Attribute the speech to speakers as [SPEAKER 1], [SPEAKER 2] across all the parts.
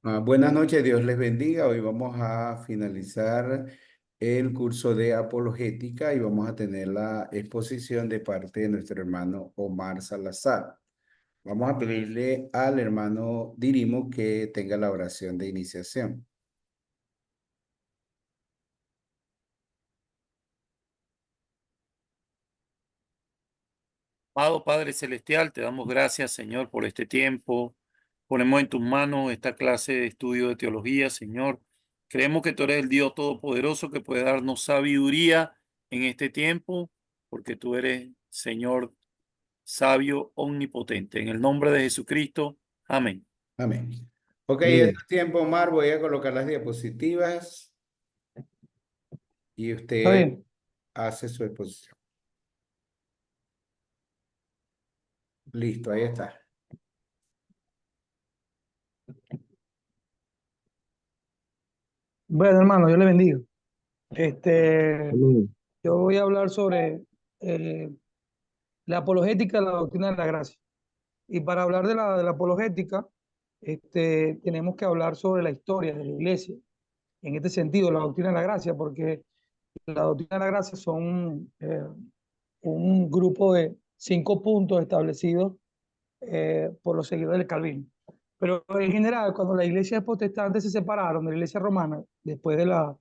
[SPEAKER 1] Buenas noches, Dios les bendiga. Hoy vamos a finalizar el curso de apologética y vamos a tener la exposición de parte de nuestro hermano Omar Salazar. Vamos a pedirle al hermano Dirimo que tenga la oración de iniciación.
[SPEAKER 2] Amado Padre Celestial, te damos gracias, Señor, por este tiempo. Ponemos en tus manos esta clase de estudio de teología, Señor. Creemos que tú eres el Dios Todopoderoso que puede darnos sabiduría en este tiempo, porque tú eres, Señor, sabio, omnipotente. En el nombre de Jesucristo, amén.
[SPEAKER 1] Amén. Ok, en
[SPEAKER 3] Bien,
[SPEAKER 1] este tiempo, Omar, voy a colocar las diapositivas y
[SPEAKER 3] está
[SPEAKER 1] usted
[SPEAKER 3] bien.
[SPEAKER 1] hace su exposición. Listo, ahí está.
[SPEAKER 3] Bueno, hermano, yo le bendigo. Este, Amén. yo voy a hablar sobre eh, la apologética de la doctrina de la gracia. Y para hablar de la apologética, tenemos que hablar sobre la historia de la iglesia. En este sentido, la doctrina de la gracia, porque la doctrina de la gracia son un grupo de 5 puntos establecidos por los seguidores del Calvino. Pero en general, cuando la iglesia protestante se separaron de la iglesia romana, después de las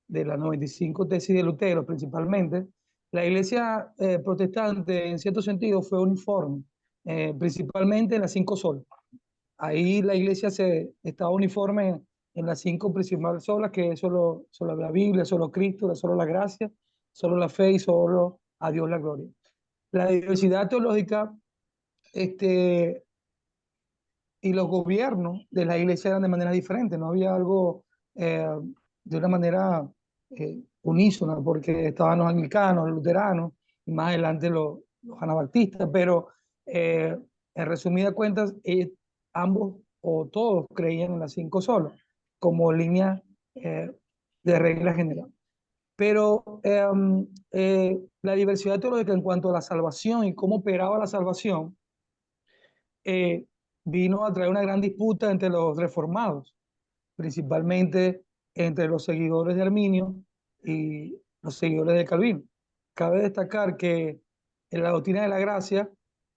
[SPEAKER 3] 95 tesis de Lutero principalmente, la iglesia protestante en cierto sentido fue uniforme, principalmente en las 5 solas. Ahí la iglesia estaba uniforme en las 5 principales solas, que es solo la Biblia, solo Cristo, solo la gracia, solo la fe y solo a Dios la gloria. La diversidad teológica este, y los gobiernos de la iglesia eran de manera diferente, no había algo eh, de una manera unísona, porque estaban los anglicanos, los luteranos, y más adelante los anabaptistas, pero eh, en resumida cuentas, ambos o todos creían en las 5 solas como línea eh, de regla general. Pero la diversidad teológica en cuanto a la salvación y cómo operaba la salvación, eh, vino a traer una gran disputa entre los reformados, principalmente entre los seguidores de Arminio y los seguidores de Calvino. Cabe destacar que en la doctrina de la gracia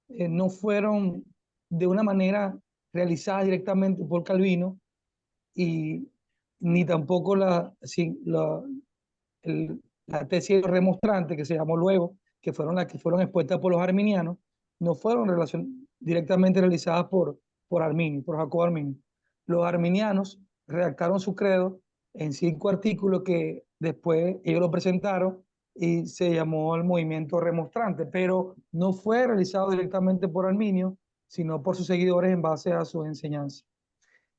[SPEAKER 3] no fueron de una manera realizadas directamente por Calvino y ni tampoco la tesis remostrante que se llamó luego, que fueron las que fueron expuestas por los arminianos, no fueron directamente realizadas por Arminio, por Jacobo Arminio. Los arminianos redactaron su credo en 5 artículos que después ellos lo presentaron y se llamó el movimiento remostrante, pero no fue realizado directamente por Arminio, sino por sus seguidores en base a sus enseñanzas.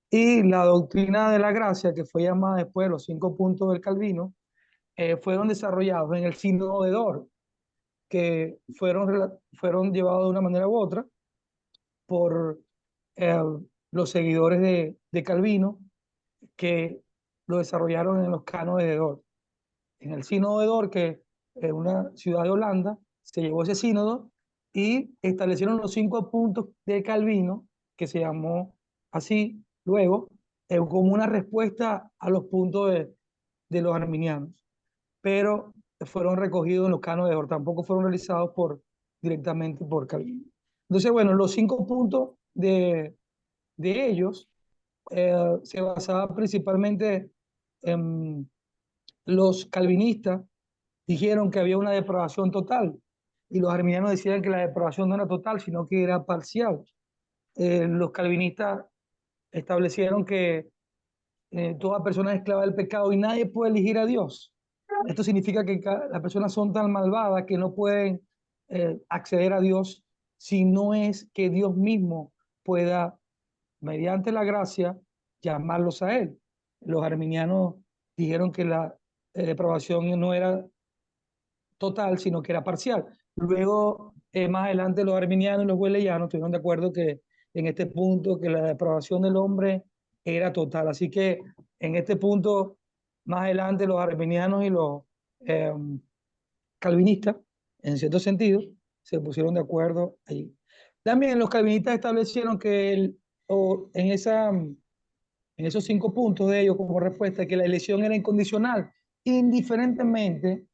[SPEAKER 3] Y la doctrina de la gracia, que fue llamada después los 5 puntos del Calvino, fueron desarrollados en el sínodo de Dort, que fueron llevados de una manera u otra por eh, los seguidores de Calvino, que lo desarrollaron en los cánones de Dort. En el sínodo de Dort, que es una ciudad de Holanda, se llevó ese sínodo y establecieron los 5 puntos de Calvino, que se llamó así luego, como una respuesta a los puntos de los arminianos, pero fueron recogidos en los cánones de Dort, tampoco fueron realizados directamente por Calvino. Entonces, bueno, los 5 puntos de ellos se basaban principalmente en los calvinistas dijeron que había una depravación total y los arminianos decían que la depravación no era total, sino que era parcial. Los calvinistas establecieron que toda persona es esclava del pecado y nadie puede elegir a Dios. Esto significa que las personas son tan malvadas que no pueden acceder a Dios si no es que Dios mismo pueda, mediante la gracia, llamarlos a Él. Los arminianos dijeron que la depravación no era total, sino que era parcial. Luego, más adelante, los arminianos y los wesleyanos estuvieron de acuerdo que en este punto, que la depravación del hombre era total. Así que en este punto, más adelante, los arminianos y los eh, calvinistas, en cierto sentido, se pusieron de acuerdo ahí. También los calvinistas establecieron que en esa en esos 5 puntos de ellos como respuesta, que la elección era incondicional. Indiferentemente,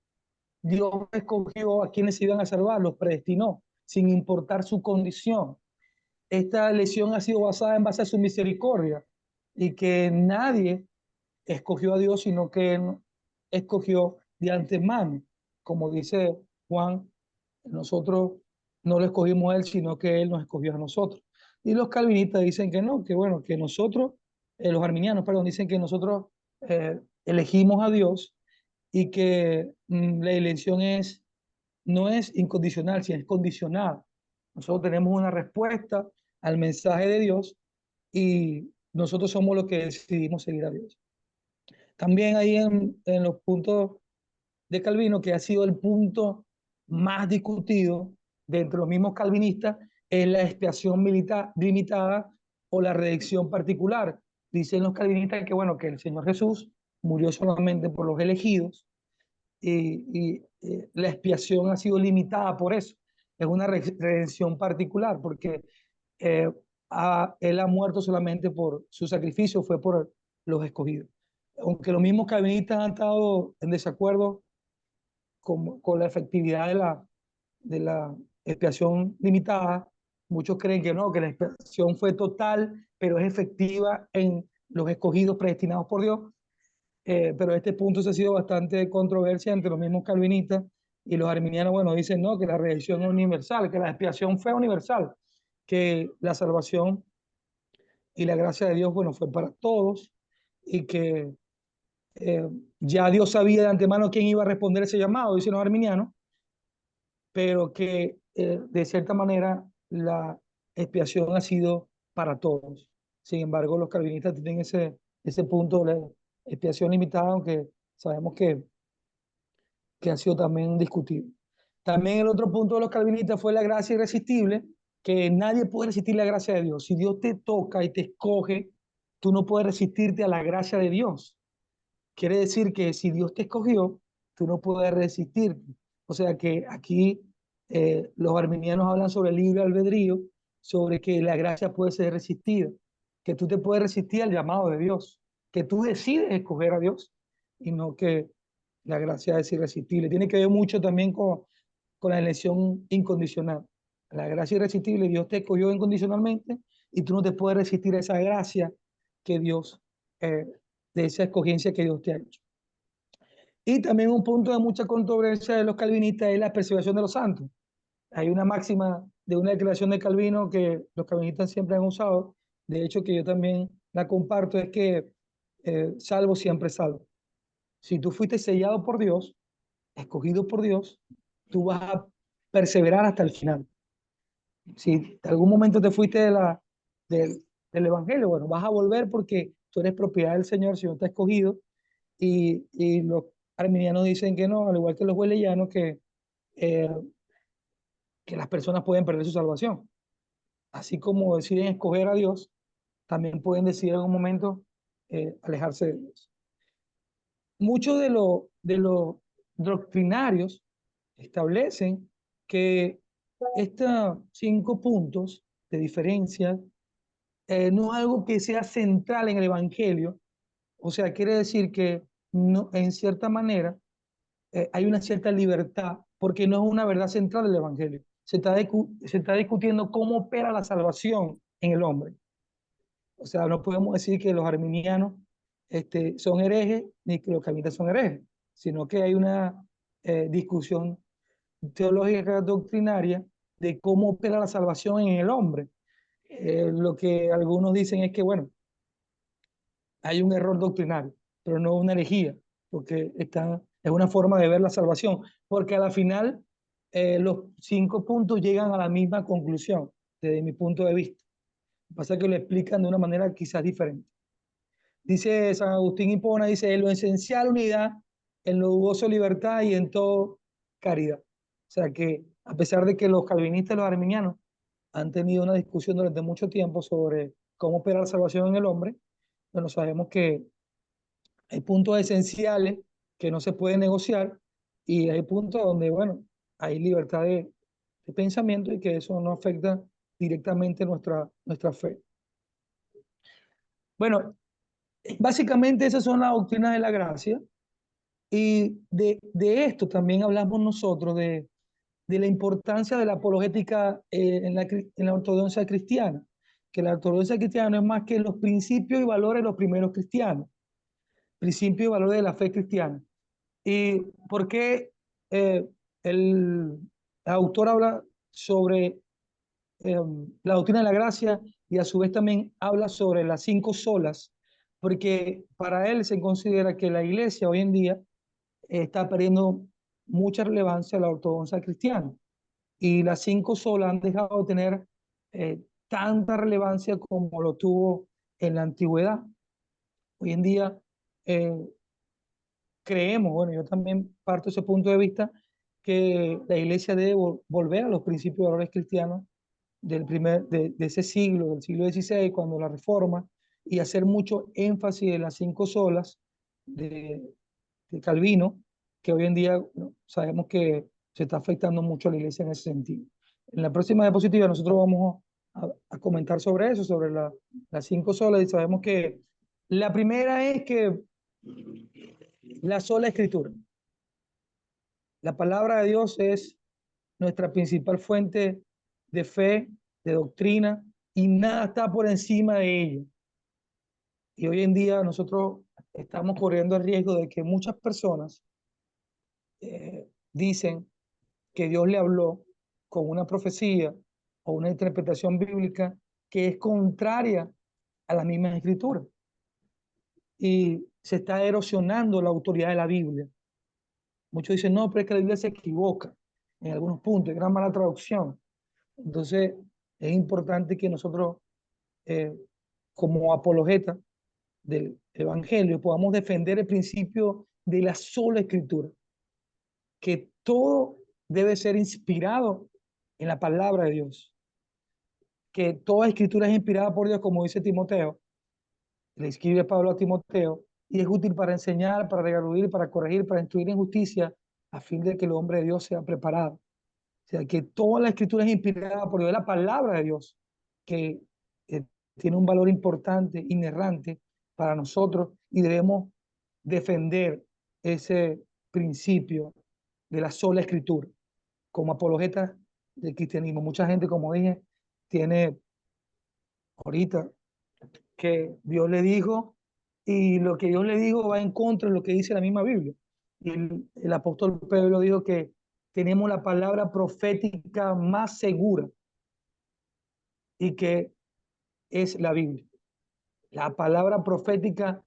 [SPEAKER 3] Dios escogió a quienes se iban a salvar, los predestinó, sin importar su condición. Esta elección ha sido basada en base a su misericordia y que nadie escogió a Dios, sino que Él escogió de antemano. Como dice Juan, nosotros no lo escogimos a Él, sino que Él nos escogió a nosotros. Y los calvinistas dicen que no, que bueno, que nosotros, los arminianos, perdón, dicen que nosotros elegimos a Dios y que la elección no es incondicional, sino es condicional. Nosotros tenemos una respuesta al mensaje de Dios y nosotros somos los que decidimos seguir a Dios. También ahí en los puntos de Calvino, que ha sido el punto más discutido de entre los mismos calvinistas, es la expiación limitada o la redención particular. Dicen los calvinistas que, bueno, que el Señor Jesús murió solamente por los elegidos y la expiación ha sido limitada por eso. Es una redención particular porque eh, él ha muerto solamente por su sacrificio, fue por los escogidos. Aunque los mismos calvinistas han estado en desacuerdo con la efectividad de la expiación limitada, muchos creen que no, que la expiación fue total, pero es efectiva en los escogidos predestinados por Dios. Pero este punto se ha sido bastante controversia entre los mismos calvinistas y los arminianos, bueno, dicen no, que la redención es universal, que la expiación fue universal, que la salvación y la gracia de Dios, bueno, fue para todos y que eh, ya Dios sabía de antemano quién iba a responder ese llamado, dicen los arminianos, pero que de cierta manera la expiación ha sido para todos. Sin embargo, los calvinistas tienen ese punto de la expiación limitada, aunque sabemos que ha sido también discutido. También el otro punto de los calvinistas fue la gracia irresistible, que nadie puede resistir la gracia de Dios. Si Dios te toca y te escoge, tú no puedes resistirte a la gracia de Dios. Quiere decir que si Dios te escogió, tú no puedes resistirte. O sea que aquí los arminianos hablan sobre el libre albedrío, sobre que la gracia puede ser resistida, que tú te puedes resistir al llamado de Dios, que tú decides escoger a Dios y no que la gracia es irresistible. Tiene que ver mucho también con la elección incondicional. La gracia irresistible, Dios te escogió incondicionalmente y tú no te puedes resistir a esa gracia que Dios, de esa escogencia que Dios te ha hecho. Y también un punto de mucha controversia de los calvinistas es la preservación de los santos. Hay una máxima de una declaración de Calvino que los calvinistas siempre han usado, de hecho que yo también la comparto, es que salvo siempre salvo. Si tú fuiste sellado por Dios, escogido por Dios, tú vas a perseverar hasta el final. Si en algún momento te fuiste del Evangelio, bueno, vas a volver porque tú eres propiedad del Señor, el Señor te ha escogido, y los arminianos dicen que no, al igual que los wesleyanos, eh, que las personas pueden perder su salvación. Así como deciden escoger a Dios, también pueden decidir en un momento alejarse de Dios. Muchos de los doctrinarios establecen que estos 5 puntos de diferencia no es algo que sea central en el Evangelio. O sea, quiere decir que no, en cierta manera hay una cierta libertad porque no es una verdad central del Evangelio. Se está discutiendo cómo opera la salvación en el hombre. O sea, no podemos decir que los arminianos son herejes ni que los calvinistas son herejes, sino que hay una discusión teológica doctrinaria de cómo opera la salvación en el hombre. Lo que algunos dicen es que, bueno, hay un error doctrinario, pero no una herejía, porque es una forma de ver la salvación, porque a la final los 5 puntos llegan a la misma conclusión, desde mi punto de vista. Lo que pasa es que lo explican de una manera quizás diferente. Dice San Agustín Hipona, dice, en lo esencial unidad, en lo dudoso libertad y en todo caridad. O sea que a pesar de que los calvinistas y los arminianos han tenido una discusión durante mucho tiempo sobre cómo operar la salvación en el hombre, bueno, sabemos que hay puntos esenciales que no se pueden negociar y hay puntos donde, bueno, hay libertad de pensamiento y que eso no afecta directamente nuestra fe. Bueno, Básicamente esas son las doctrinas de la gracia. Y de esto también hablamos nosotros, de la importancia de la apologética en la ortodoxia cristiana, que la ortodoxia cristiana no es más que los principios y valores de los primeros cristianos, principios y valores de la fe cristiana. ¿Y por qué el autor habla sobre la doctrina de la gracia y a su vez también habla sobre las 5 solas? Porque para él se considera que la iglesia hoy en día está perdiendo mucha relevancia a la ortodoxia cristiana. Y las 5 solas han dejado de tener tanta relevancia como lo tuvo en la antigüedad. Hoy en día eh, creemos, bueno, yo también parto de ese punto de vista, que la iglesia debe volver a los principios y valores cristianos de ese siglo, del siglo XVI, cuando la reforma, y hacer mucho énfasis en las 5 solas de, de Calvino, que hoy en día, ¿no?, sabemos que se está afectando mucho a la iglesia en ese sentido. En la próxima diapositiva nosotros vamos a comentar sobre eso, sobre las 5 solas, y sabemos que la primera es que la sola escritura. La palabra de Dios es nuestra principal fuente de fe, de doctrina, y nada está por encima de ella. Y hoy en día nosotros estamos corriendo el riesgo de que muchas personas dicen que Dios le habló con una profecía o una interpretación bíblica que es contraria a las mismas escrituras. Y se está erosionando la autoridad de la Biblia. Muchos dicen, no, pero es que la Biblia se equivoca en algunos puntos, hay gran mala traducción. Entonces, es importante que nosotros, eh, como apologetas del Evangelio, podamos defender el principio de la sola escritura, que todo debe ser inspirado en la palabra de Dios, que toda escritura es inspirada por Dios, como dice Timoteo, le escribe Pablo a Timoteo, y es útil para enseñar, para redarguir, para corregir, para instruir en justicia, a fin de que el hombre de Dios sea preparado. O sea, que toda la escritura es inspirada por Dios, la palabra de Dios, que tiene un valor importante, inerrante para nosotros, y debemos defender ese principio de la sola escritura como apologeta del cristianismo. Mucha gente, como dije, tiene ahorita que Dios le dijo, y lo que Dios le dijo va en contra de lo que dice la misma Biblia. Y el apóstol Pedro dijo que tenemos la palabra profética más segura y que es la Biblia. La palabra profética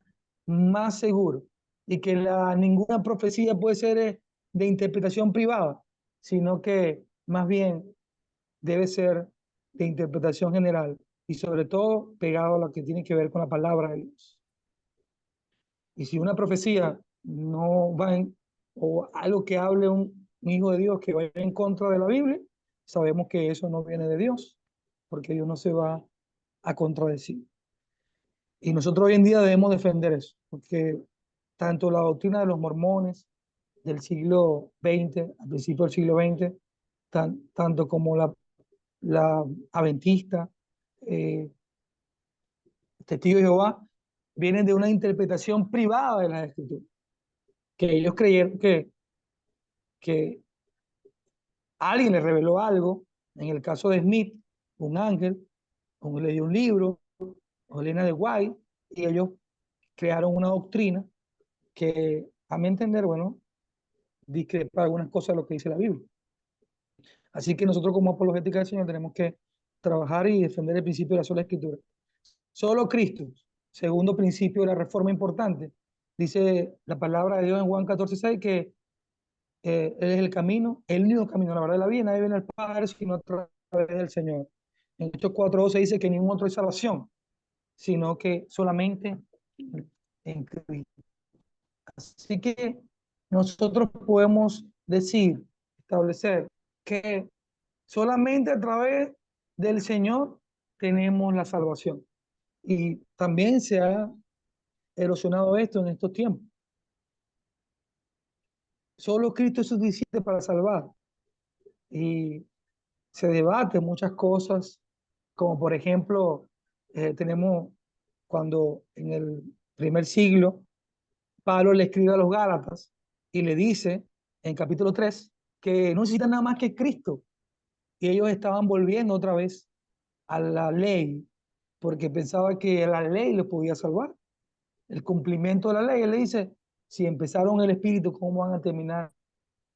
[SPEAKER 3] más segura y que ninguna profecía puede ser de interpretación privada, sino que más bien debe ser de interpretación general y sobre todo pegado a lo que tiene que ver con la palabra de Dios. Y si una profecía no va o algo que hable un hijo de Dios que vaya en contra de la Biblia, sabemos que eso no viene de Dios, porque Dios no se va a contradecir. Y nosotros hoy en día debemos defender eso, porque tanto la doctrina de los mormones del siglo XX, al principio del siglo XX, tanto como la adventista, eh, testigos de Jehová, vienen de una interpretación privada de las escrituras, que ellos creyeron que alguien les reveló algo, en el caso de Smith, un ángel, o le dio un libro, o Elena de White, y ellos crearon una doctrina que, a mi entender, bueno, discrepa algunas cosas de lo que dice la Biblia. Así que nosotros como apologética del Señor tenemos que trabajar y defender el principio de la sola escritura. Solo Cristo, segundo principio de la reforma importante, dice la palabra de Dios en Juan 14:6 que Él es el camino, el único camino, la verdad de la vida, nadie viene al Padre sino a través del Señor. En Hechos 4:12 dice que ningún otro hay salvación, sino que solamente en Cristo. Así que nosotros podemos decir, establecer que solamente a través del Señor tenemos la salvación. Y también se ha erosionado esto en estos tiempos. Solo Cristo es suficiente para salvar. Y se debate muchas cosas, como por ejemplo, tenemos cuando primer siglo, Pablo le escribe a los Gálatas y le dice en capítulo 3 que no necesitan nada más que Cristo. Y ellos estaban volviendo otra vez a la ley porque pensaba que la ley les podía salvar. El cumplimiento de la ley. Él le dice, si empezaron el Espíritu, ¿cómo van a terminar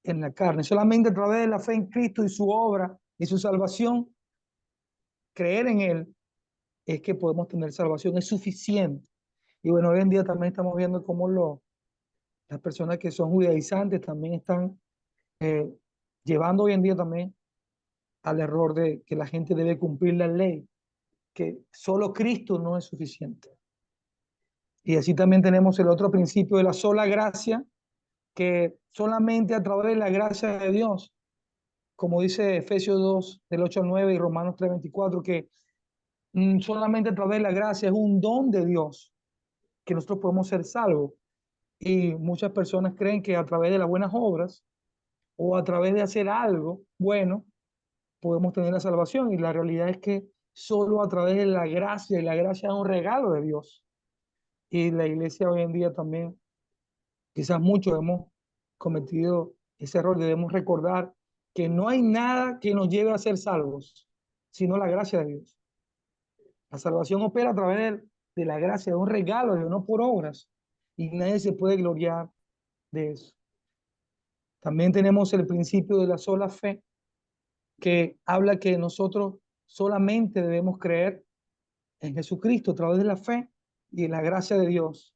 [SPEAKER 3] en la carne? Solamente a través de la fe en Cristo y su obra y su salvación, creer en Él, es que podemos tener salvación. Es suficiente. Y bueno, hoy en día también estamos viendo cómo las personas que son judaizantes también están eh, llevando hoy en día también al error de que la gente debe cumplir la ley, que solo Cristo no es suficiente. Y así también tenemos el otro principio de la sola gracia, que solamente a través de la gracia de Dios, como dice Efesios 2, del 8 al 9 y Romanos 3, 24, que solamente a través de la gracia es un don de Dios que nosotros podemos ser salvos. Y muchas personas creen que a través de las buenas obras o a través de hacer algo bueno podemos tener la salvación. Y la realidad es que solo a través de la gracia, y la gracia es un regalo de Dios. Y la iglesia hoy en día también, quizás muchos hemos cometido ese error. Debemos recordar que no hay nada que nos lleve a ser salvos, sino la gracia de Dios. La salvación opera a través de la gracia, de un regalo de Dios, no por obras. Y nadie se puede gloriar de eso. También tenemos el principio de la sola fe, que habla que nosotros solamente debemos creer en Jesucristo a través de la fe y en la gracia de Dios.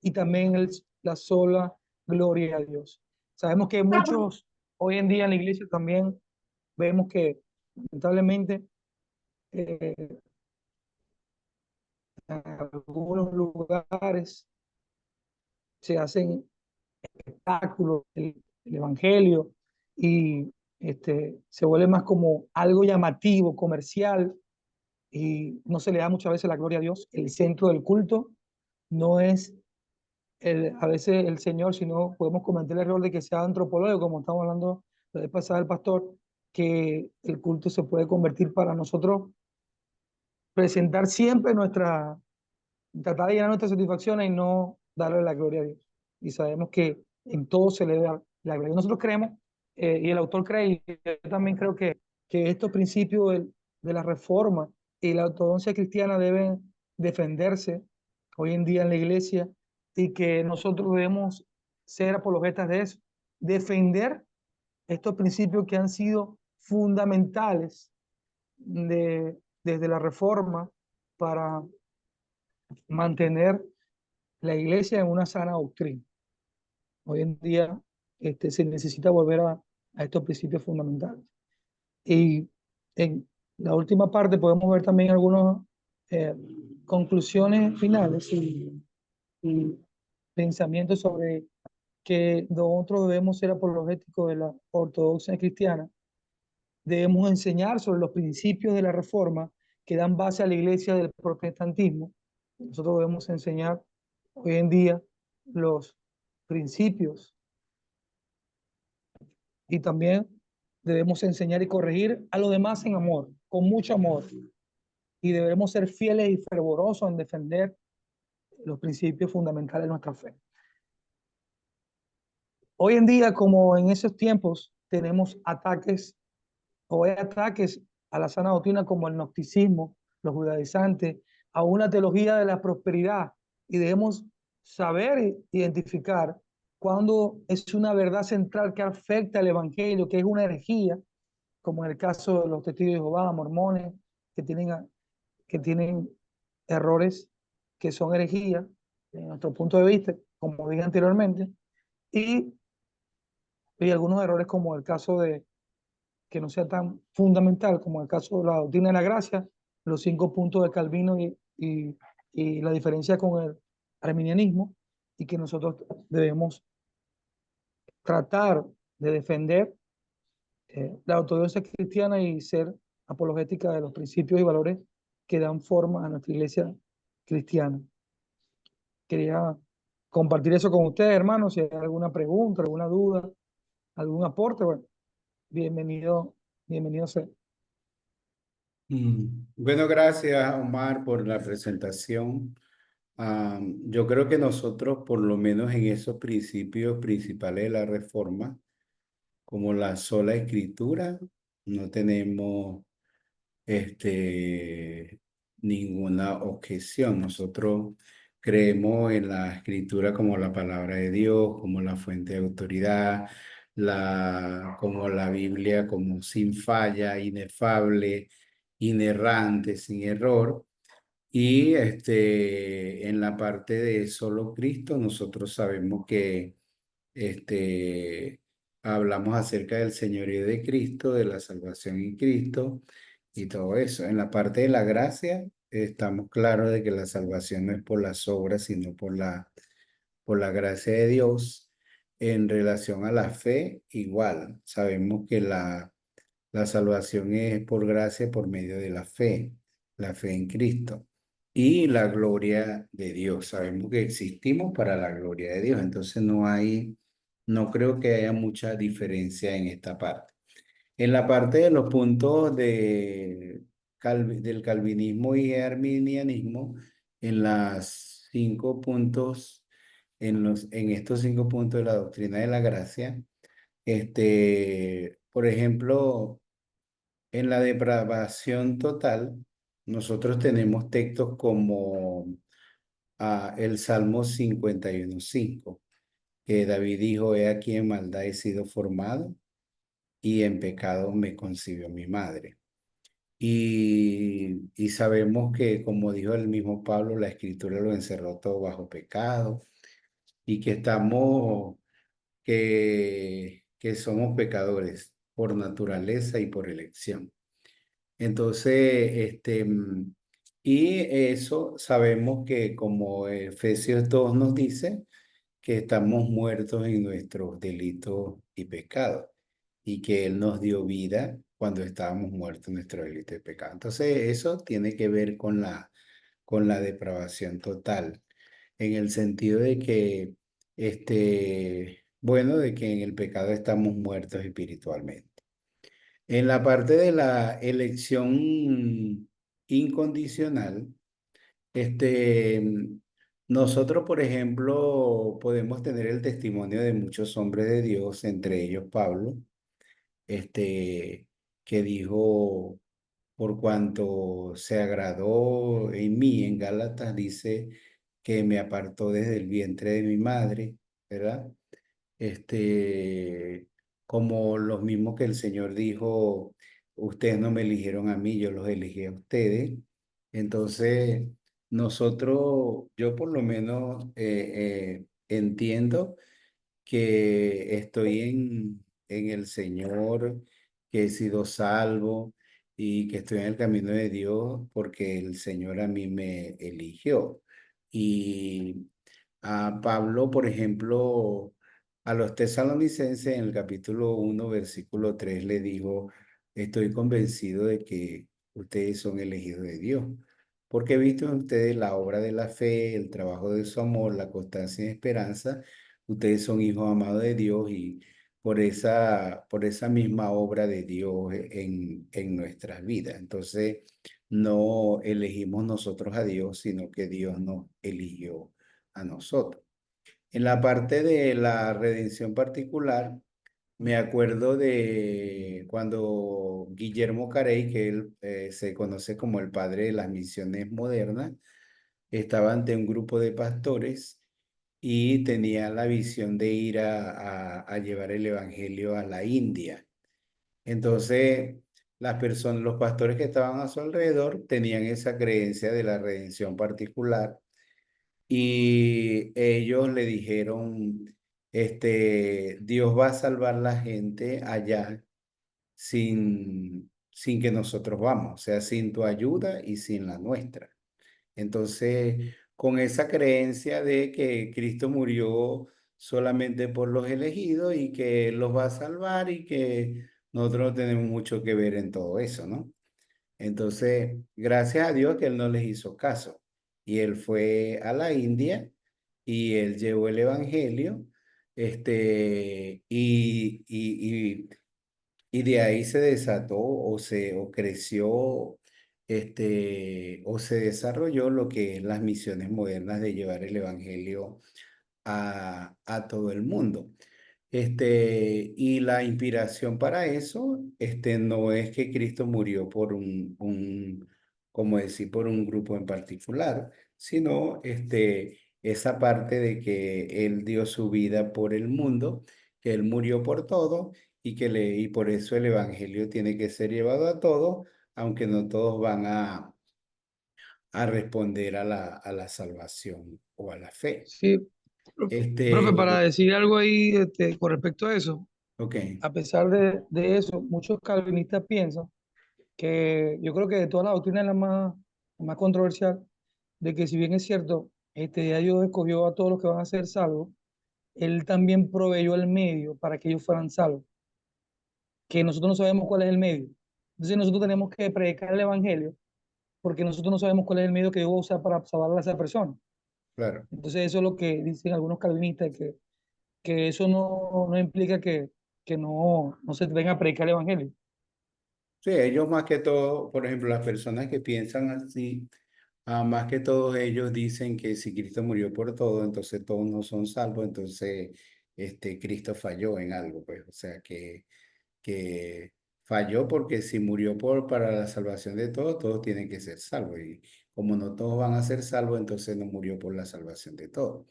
[SPEAKER 3] Y también la sola gloria a Dios. Sabemos que muchos hoy en día en la iglesia también vemos que lamentablemente en algunos lugares se hacen espectáculos, el evangelio, y se vuelve más como algo llamativo, comercial, y no se le da muchas veces la gloria a Dios. El centro del culto no es a veces el Señor, sino podemos cometer el error de que sea antropológico, como estamos hablando la vez pasada del pastor, que el culto se puede convertir para nosotros presentar siempre tratar de llenar nuestras satisfacciones y no darle la gloria a Dios. Y sabemos que en todo se le da la gloria. Nosotros creemos, y el autor cree, y yo también creo que estos principios de la reforma y la ortodoxia cristiana deben defenderse hoy en día en la iglesia, y que nosotros debemos ser apologetas de eso, defender estos principios que han sido fundamentales desde la reforma para mantener la iglesia en una sana doctrina. Hoy en día se necesita volver a estos principios fundamentales. Y en la última parte podemos ver también algunas eh, conclusiones finales y pensamientos sobre que nosotros debemos ser apologéticos de la ortodoxia cristiana. Debemos enseñar sobre los principios de la reforma que dan base a la iglesia del protestantismo. Nosotros debemos enseñar hoy en día los principios, y también debemos enseñar y corregir a los demás en amor, con mucho amor, y debemos ser fieles y fervorosos en defender los principios fundamentales de nuestra fe. Hoy en día, como en esos tiempos, tenemos ataques o hay ataques a la sana doctrina como el gnosticismo, los judaizantes, a una teología de la prosperidad, y debemos saber identificar cuando es una verdad central que afecta al evangelio, que es una herejía, como en el caso de los testigos de Jehová, mormones, que tienen errores que son herejías, en nuestro punto de vista, como dije anteriormente, y, y algunos errores como el caso de que no sea tan fundamental como el caso de la doctrina de la gracia, los 5 puntos de Calvino y la diferencia con el arminianismo, y que nosotros debemos tratar de defender la ortodoxia cristiana y ser apologética de los principios y valores que dan forma a nuestra iglesia cristiana. Quería compartir eso con ustedes, hermanos. Si hay alguna pregunta, alguna duda, algún aporte, bueno, bienvenido, bienvenido sea.
[SPEAKER 1] Bueno, gracias, Omar, por la presentación. Yo creo que nosotros, por lo menos en esos principios principales de la reforma, como la sola escritura, no tenemos ninguna objeción. Nosotros creemos en la escritura como la palabra de Dios, como la fuente de autoridad, como la Biblia, como sin falla, inefable, inerrante, sin error. Y en la parte de solo Cristo, nosotros sabemos que este, hablamos acerca del señorío de Cristo, de la salvación en Cristo y todo eso. En la parte de la gracia, estamos claros de que la salvación no es por las obras, sino por la gracia de Dios. En relación a la fe, igual, sabemos que la salvación es por gracia por medio de la fe en Cristo y la gloria de Dios. Sabemos que existimos para la gloria de Dios, entonces no creo que haya mucha diferencia en esta parte. En la parte de los puntos del calvinismo y arminianismo, en las 5 puntos, en estos 5 puntos de la doctrina de la gracia, por ejemplo, en la depravación total, nosotros tenemos textos como el Salmo 51:5, que David dijo: He aquí en maldad he sido formado y en pecado me concibió mi madre. Y sabemos que, como dijo el mismo Pablo, la Escritura lo encerró todo bajo pecado y que que somos pecadores por naturaleza y por elección. Entonces, y eso sabemos que, como Efesios 2 nos dice, que estamos muertos en nuestros delitos y pecados y que Él nos dio vida cuando estábamos muertos en nuestros delitos y pecados. Entonces, eso tiene que ver con la depravación total, en el sentido de que, bueno, de que en el pecado estamos muertos espiritualmente. En la parte de la elección incondicional, este, nosotros, por ejemplo, podemos tener el testimonio de muchos hombres de Dios, entre ellos Pablo, este, que dijo: por cuanto se agradó en mí, en Gálatas dice que me apartó desde el vientre de mi madre, ¿verdad? este, Como los mismos que el Señor dijo: ustedes no me eligieron a mí, yo los elegí a ustedes. Entonces, yo por lo menos entiendo que estoy en el Señor, que he sido salvo y que estoy en el camino de Dios porque el Señor a mí me eligió. Y a Pablo, por ejemplo, a los tesalonicenses en el capítulo 1 versículo 3 le dijo: estoy convencido de que ustedes son elegidos de Dios, porque he visto en ustedes la obra de la fe, el trabajo de su amor, la constancia y esperanza. Ustedes son hijos amados de Dios y por esa misma obra de Dios en nuestras vidas. Entonces, no elegimos nosotros a Dios, sino que Dios nos eligió a nosotros. En la parte de la redención particular, me acuerdo de cuando Guillermo Carey, que él se conoce como el padre de las misiones modernas, estaba ante un grupo de pastores y tenía la visión de ir a llevar el evangelio a la India. Entonces, los pastores que estaban a su alrededor tenían esa creencia de la redención particular y ellos le dijeron: Dios va a salvar la gente allá sin que nosotros vamos, o sea, sin tu ayuda y sin la nuestra. Entonces, con esa creencia de que Cristo murió solamente por los elegidos y que Él los va a salvar y que nosotros no tenemos mucho que ver en todo eso, ¿no? Entonces, gracias a Dios que Él no les hizo caso. Y Él fue a la India y Él llevó el Evangelio, y de ahí se desató o creció o se desarrolló lo que es las misiones modernas de llevar el evangelio a todo el mundo. Y la inspiración para eso, no es que Cristo murió por como decir, por un grupo en particular, sino, esa parte de que Él dio su vida por el mundo, que Él murió por todo y por eso el evangelio tiene que ser llevado a todos, aunque no todos van a responder a la salvación o a la fe.
[SPEAKER 3] Sí, profe, para decir algo ahí con respecto a eso,
[SPEAKER 1] Ok,
[SPEAKER 3] a pesar de eso, muchos calvinistas piensan que yo creo que de toda la doctrina es la más controversial, de que si bien es cierto, ya Dios escogió a todos los que van a ser salvos, Él también proveyó el medio para que ellos fueran salvos, que nosotros no sabemos cuál es el medio. Entonces nosotros tenemos que predicar el Evangelio, porque nosotros no sabemos cuál es el medio que Dios va a usar para salvar a esa persona.
[SPEAKER 1] claro.
[SPEAKER 3] Entonces eso es lo que dicen algunos calvinistas, que eso no implica que no se venga a predicar el Evangelio.
[SPEAKER 1] Sí, ellos más que todo, por ejemplo, las personas que piensan así, más que todos ellos dicen que si Cristo murió por todo, entonces todos no son salvos, entonces Cristo falló en algo, pues, o sea que falló porque si murió para la salvación de todos, todos tienen que ser salvos. Y como no todos van a ser salvos, entonces no murió por la salvación de todos.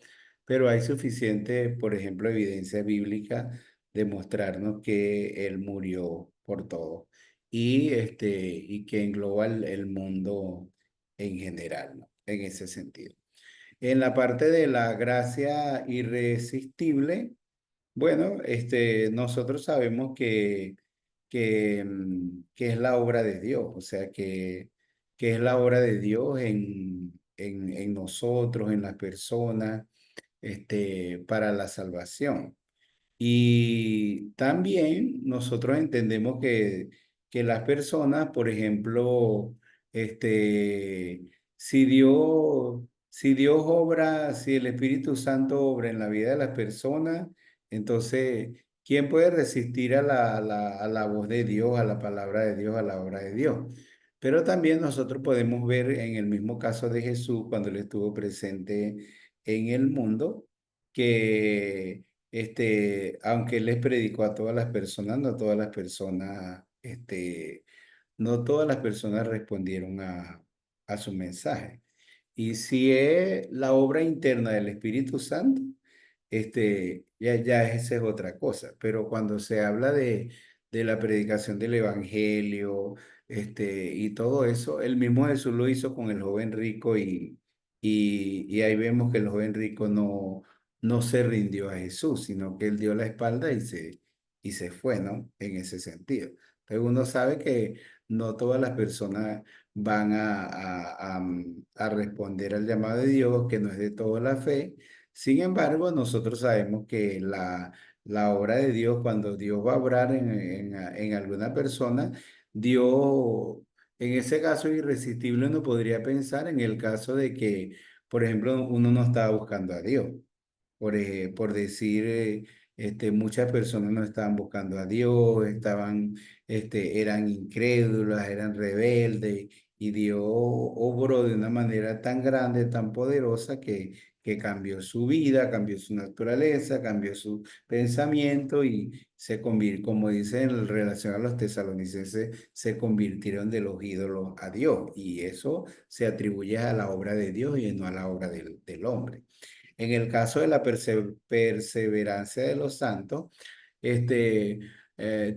[SPEAKER 1] Pero hay suficiente, por ejemplo, evidencia bíblica de mostrarnos que Él murió por todo y que engloba el mundo en general, ¿no? En ese sentido. En la parte de la gracia irresistible, bueno, nosotros sabemos que es la obra de Dios, o sea, que es la obra de Dios en nosotros, en las personas, para la salvación. Y también nosotros entendemos que las personas, por ejemplo, si Dios obra, si el Espíritu Santo obra en la vida de las personas, entonces, ¿quién puede resistir a la voz de Dios, a la palabra de Dios, a la obra de Dios? Pero también nosotros podemos ver en el mismo caso de Jesús, cuando él estuvo presente en el mundo, que aunque él les predicó a todas las personas, no todas las personas respondieron a su mensaje. Y si es la obra interna del Espíritu Santo, ya esa es otra cosa. Pero cuando se habla de la predicación del Evangelio, y todo eso, el mismo Jesús lo hizo con el joven rico y ahí vemos que el joven rico no se rindió a Jesús, sino que él dio la espalda y se fue, ¿no? En ese sentido. Entonces uno sabe que no todas las personas van a responder al llamado de Dios, que no es de toda la fe. Sin embargo, nosotros sabemos que la obra de Dios, cuando Dios va a obrar en alguna persona, Dios, en ese caso irresistible, uno podría pensar en el caso de que, por ejemplo, uno no estaba buscando a Dios. Por decir, muchas personas no estaban buscando a Dios, eran incrédulas, eran rebeldes, y Dios obró de una manera tan grande, tan poderosa, que cambió su vida, cambió su naturaleza, cambió su pensamiento y se convirtió, como dice en relación a los tesalonicenses, se convirtieron de los ídolos a Dios. Y eso se atribuye a la obra de Dios y no a la obra del hombre. En el caso de la perseverancia de los santos, este,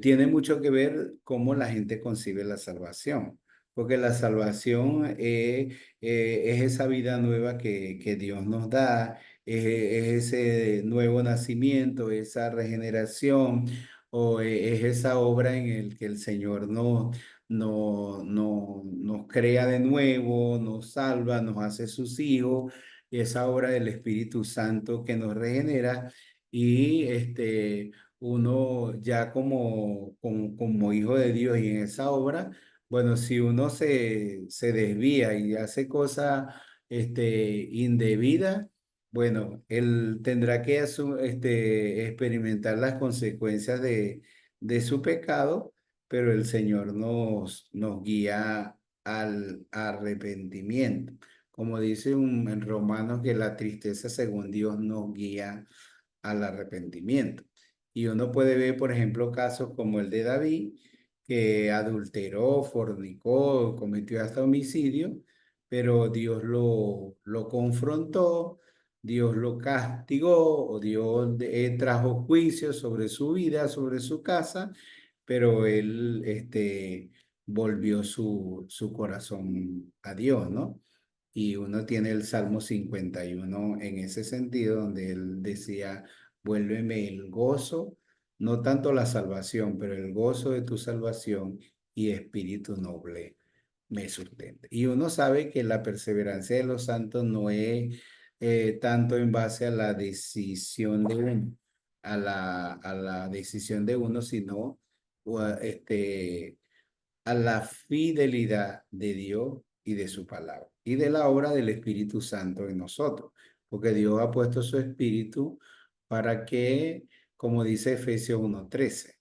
[SPEAKER 1] tiene mucho que ver cómo la gente concibe la salvación, porque la salvación es esa vida nueva que Dios nos da, es ese nuevo nacimiento, esa regeneración, o es esa obra en el que el Señor nos crea de nuevo, nos salva, nos hace sus hijos, esa obra del Espíritu Santo que nos regenera y uno ya como hijo de Dios y en esa obra, bueno, si uno se desvía y hace cosas indebidas, bueno, él tendrá que experimentar las consecuencias de su pecado, pero el Señor nos guía al arrepentimiento. Como dice en Romanos, que la tristeza según Dios nos guía al arrepentimiento. Y uno puede ver, por ejemplo, casos como el de David, que adulteró, fornicó, cometió hasta homicidio, pero Dios lo confrontó, Dios lo castigó, o Dios trajo juicio sobre su vida, sobre su casa, pero él volvió su corazón a Dios, ¿no? Y uno tiene el Salmo 51 en ese sentido, donde él decía, vuélveme el gozo, no tanto la salvación, pero el gozo de tu salvación y espíritu noble me sustenta. Y uno sabe que la perseverancia de los santos no es tanto en base a la decisión de uno, a la decisión de uno, sino a la fidelidad de Dios y de su palabra y de la obra del Espíritu Santo en nosotros, porque Dios ha puesto su Espíritu para que, como dice Efesios 1:13,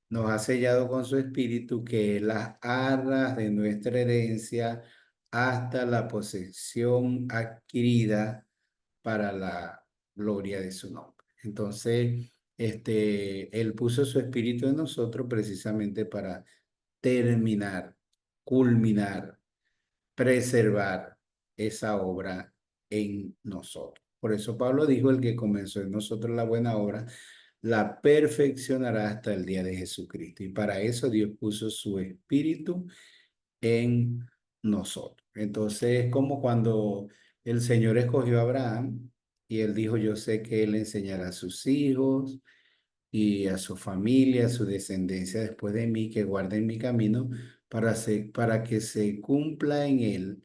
[SPEAKER 1] nos ha sellado con su Espíritu, que es las arras de nuestra herencia hasta la posesión adquirida para la gloria de su nombre. Entonces, Él puso su Espíritu en nosotros precisamente para terminar, culminar, preservar esa obra en nosotros. Por eso Pablo dijo, el que comenzó en nosotros la buena obra, la perfeccionará hasta el día de Jesucristo. Y para eso Dios puso su espíritu en nosotros. Entonces es como cuando el Señor escogió a Abraham y él dijo, yo sé que él enseñará a sus hijos y a su familia, a su descendencia después de mí, que guarden mi camino para que se cumpla en él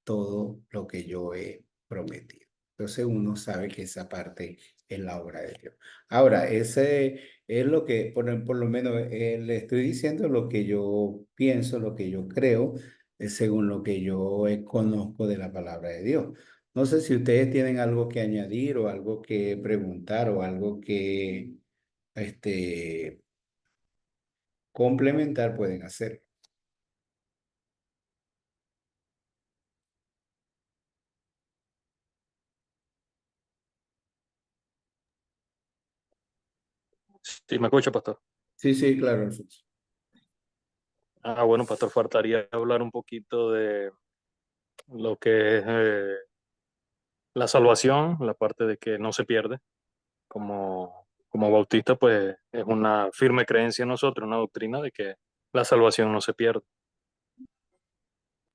[SPEAKER 1] todo lo que yo he prometido. Entonces uno sabe que esa parte es la obra de Dios. Ahora, ese es lo que, por lo menos, le estoy diciendo lo que yo pienso, lo que yo creo, según lo que yo conozco de la palabra de Dios. No sé si ustedes tienen algo que añadir o algo que preguntar o algo que este, complementar, pueden hacer.
[SPEAKER 4] Sí, me escucha, pastor.
[SPEAKER 1] Sí, sí, claro, Alfonso.
[SPEAKER 4] Bueno, pastor, faltaría hablar un poquito de lo que es la salvación, la parte de que no se pierde. Como bautista, pues es una firme creencia en nosotros, una doctrina de que la salvación no se pierde.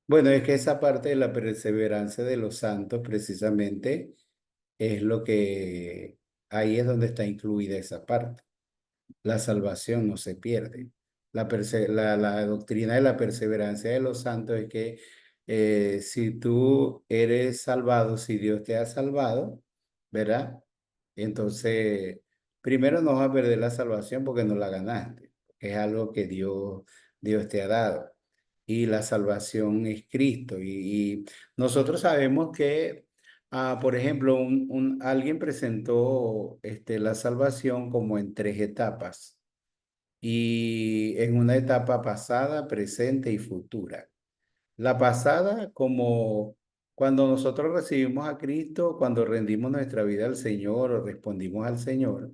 [SPEAKER 1] Bueno, es que esa parte de la perseverancia de los santos precisamente es lo que, ahí es donde está incluida esa parte. La salvación no se pierde. La doctrina de la perseverancia de los santos es que si tú eres salvado, si Dios te ha salvado, ¿verdad? Entonces, primero no vas a perder la salvación porque no la ganaste, que es algo que Dios te ha dado. Y la salvación es Cristo. Y nosotros sabemos que por ejemplo, alguien presentó la salvación como en tres etapas y en una etapa pasada, presente y futura. La pasada, como cuando nosotros recibimos a Cristo, cuando rendimos nuestra vida al Señor o respondimos al Señor,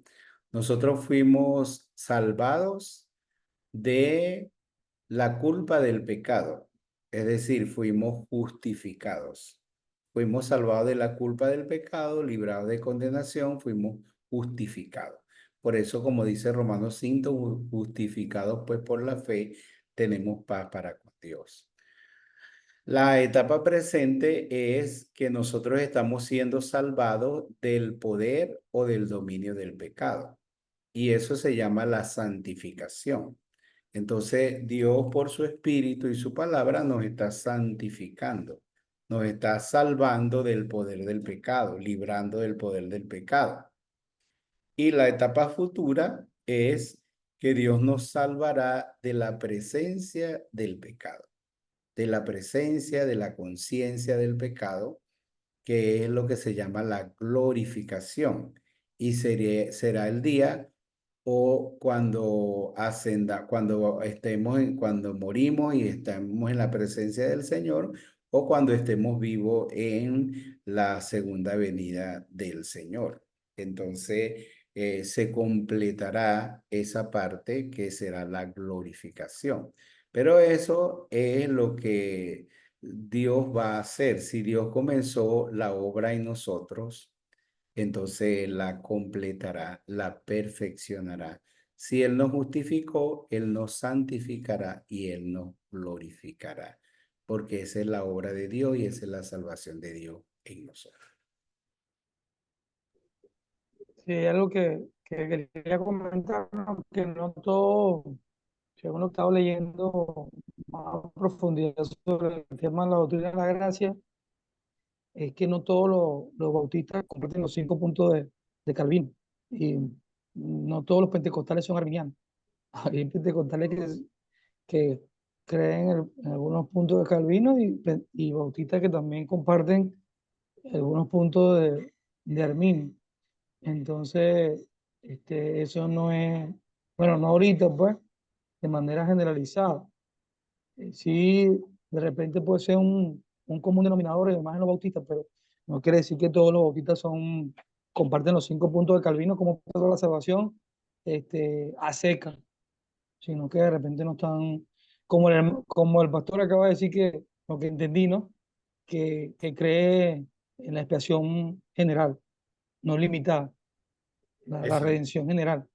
[SPEAKER 1] nosotros fuimos salvados de la culpa del pecado, es decir, fuimos justificados. Fuimos salvados de la culpa del pecado, librados de condenación, fuimos justificados. Por eso, como dice Romanos 5, justificados pues por la fe, tenemos paz para con Dios. La etapa presente es que nosotros estamos siendo salvados del poder o del dominio del pecado. Y eso se llama la santificación. Entonces, Dios por su Espíritu y su palabra nos está santificando, nos está salvando del poder del pecado, librando del poder del pecado. Y la etapa futura es que Dios nos salvará de la presencia del pecado, de la presencia de la conciencia del pecado, que es lo que se llama la glorificación. Y será el día o cuando cuando cuando morimos y estamos en la presencia del Señor, o cuando estemos vivos en la segunda venida del Señor. Entonces, se completará esa parte que será la glorificación. Pero eso es lo que Dios va a hacer. Si Dios comenzó la obra en nosotros, entonces la completará, la perfeccionará. Si Él nos justificó, Él nos santificará y Él nos glorificará, porque esa es la obra de Dios y esa es la salvación de Dios en nosotros.
[SPEAKER 3] Sí, hay algo que quería comentar, ¿no? Que no todo, según lo que estaba leyendo más a profundidad sobre el tema de la doctrina de la gracia, es que no todos los bautistas comparten los 5 puntos de Calvino. Y no todos los pentecostales son arminianos. Hay pentecostales que creen en algunos puntos de Calvino y bautistas que también comparten algunos puntos de Arminio. Entonces, eso no es, bueno, no ahorita, pues, de manera generalizada. Sí, de repente puede ser un común denominador, además en los bautistas, pero no quiere decir que todos los bautistas comparten los 5 puntos de Calvino como Pedro la salvación, a seca, sino que de repente no están, como el pastor acaba de decir que, lo que entendí, ¿no? Que cree en la expiación general, no limitada, la
[SPEAKER 1] Exacto.
[SPEAKER 3] redención general,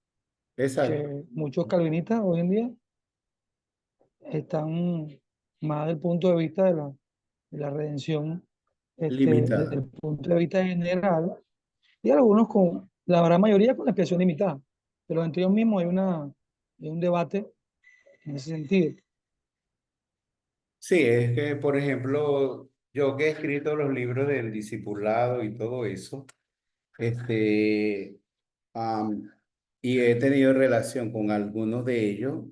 [SPEAKER 1] Exacto.
[SPEAKER 3] que muchos calvinistas hoy en día están más del punto de vista de la redención, desde
[SPEAKER 1] Limitada.
[SPEAKER 3] el punto de vista general, y algunos la gran mayoría con la expiación limitada, pero entre ellos mismos hay un debate en ese sentido.
[SPEAKER 1] Sí, es que, por ejemplo, yo que he escrito los libros del discipulado y todo eso, este, am, y he tenido relación con algunos de ellos,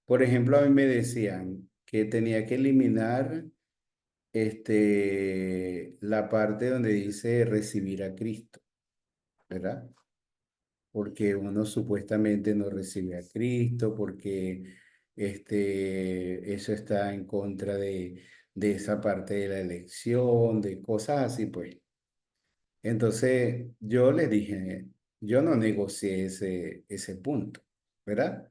[SPEAKER 1] por ejemplo, a mí me decían que tenía que eliminar, la parte donde dice recibir a Cristo, ¿verdad? Porque uno supuestamente no recibe a Cristo, porque eso está en contra de esa parte de la elección, de cosas así, pues. Entonces yo les dije, yo no negocié ese punto, ¿verdad?